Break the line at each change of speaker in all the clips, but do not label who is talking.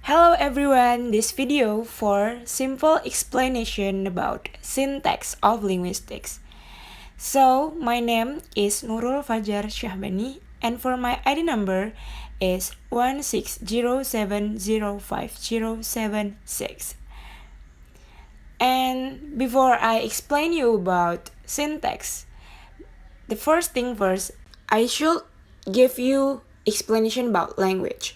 Hello everyone, this video for simple explanation about syntax of linguistics. So, my name is Nurul Fajar Syahbani and for my ID number is 160705076. And before I explain you about syntax, the first thing first, I should give you explanation about language.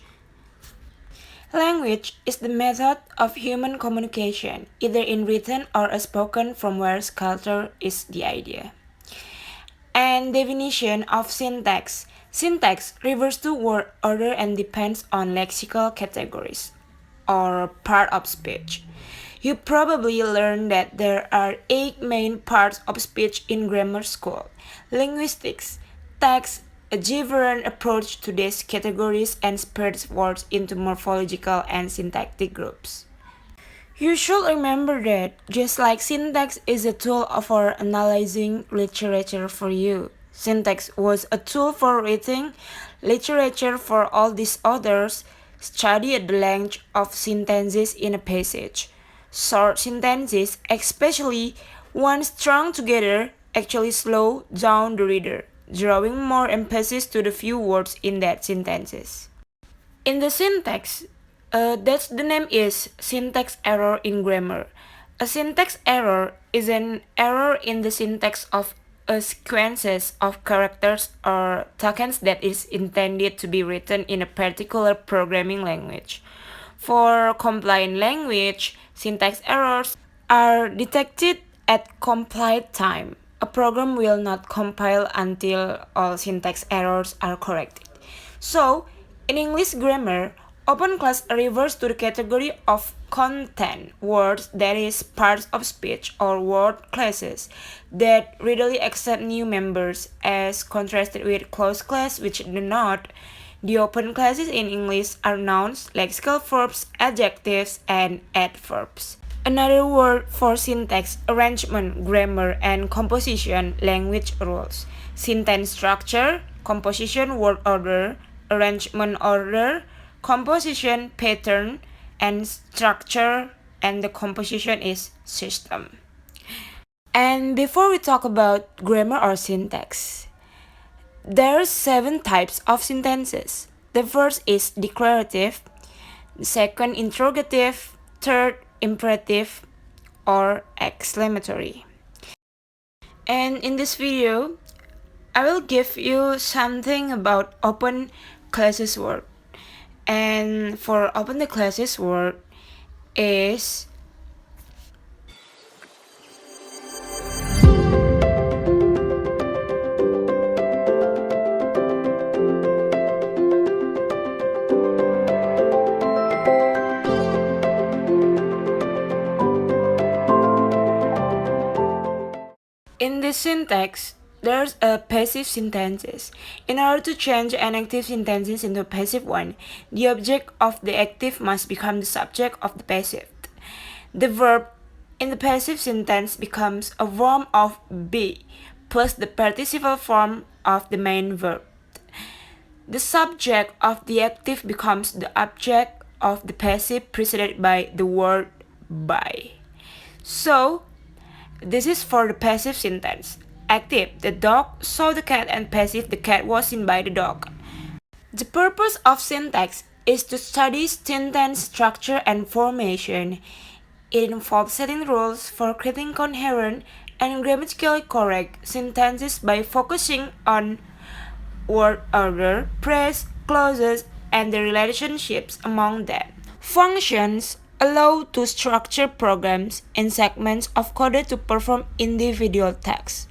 Language is the method of human communication, either in written or a spoken, from where culture is the idea. And definition of syntax. Syntax refers to word order and depends on lexical categories or part of speech. You probably learned that there are 8 main parts of speech in grammar school. Linguistics, text, a different approach to these categories and spreads words into morphological and syntactic groups. You should remember that just like syntax is a tool for analyzing literature for you, syntax was a tool for reading literature for all these others. Study the length of sentences in a passage. Short sentences, especially ones strung together, actually slow down the reader, drawing more emphasis to the few words in that sentences. In the syntax, that's the name is syntax error in grammar. A syntax error is an error in the syntax of a sequences of characters or tokens that is intended to be written in a particular programming language. For compliant language, syntax errors are detected at compile time. A program will not compile until all syntax errors are corrected. So, in English grammar, open class refers to the category of content words, that is, parts of speech or word classes that readily accept new members, as contrasted with closed class, which do not. The open classes in English are nouns, lexical verbs, adjectives, and adverbs. Another word for syntax, arrangement, grammar, and composition, language rules. Sentence structure, composition, word order, arrangement order, composition, pattern, and structure, and the composition is system. And before we talk about grammar or syntax, there are 7 types of sentences. The first is declarative, the second interrogative, third imperative, or exclamatory. And in this video, I will give you something about open classes word. And for open the classes word is in this syntax. There's a passive sentences. In order to change an active sentence into a passive one, the object of the active must become the subject of the passive. The verb in the passive sentence becomes a form of be plus the participle form of the main verb. The subject of the active becomes the object of the passive preceded by the word by. So, this is for the passive sentence. Active, the dog saw the cat, and passive, the cat was seen by the dog. The purpose of syntax is to study sentence structure and formation. It involves setting rules for creating coherent and grammatically correct sentences by focusing on word order, phrase, clauses, and the relationships among them. Functions allow to structure programs in segments of code to perform individual tasks.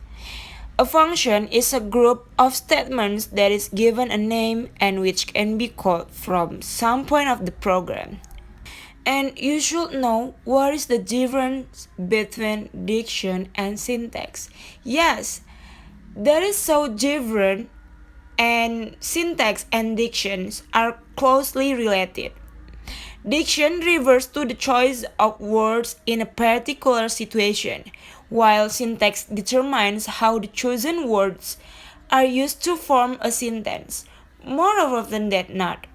A function is a group of statements that is given a name and which can be called from some point of the program. And you should know what is the difference between diction and syntax. Yes, that is so different, and syntax and dictions are closely related. Diction refers to the choice of words in a particular situation, while syntax determines how the chosen words are used to form a sentence. More often than not,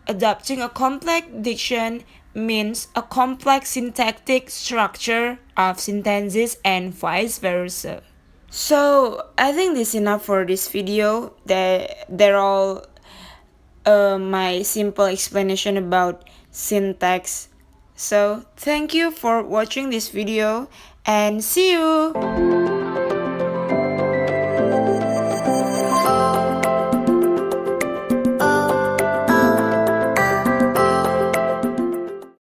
adopting a complex diction means a complex syntactic structure of sentences and vice versa. So I think this is enough for this video. They're all my simple explanation about syntax. So thank you for watching this video and see you.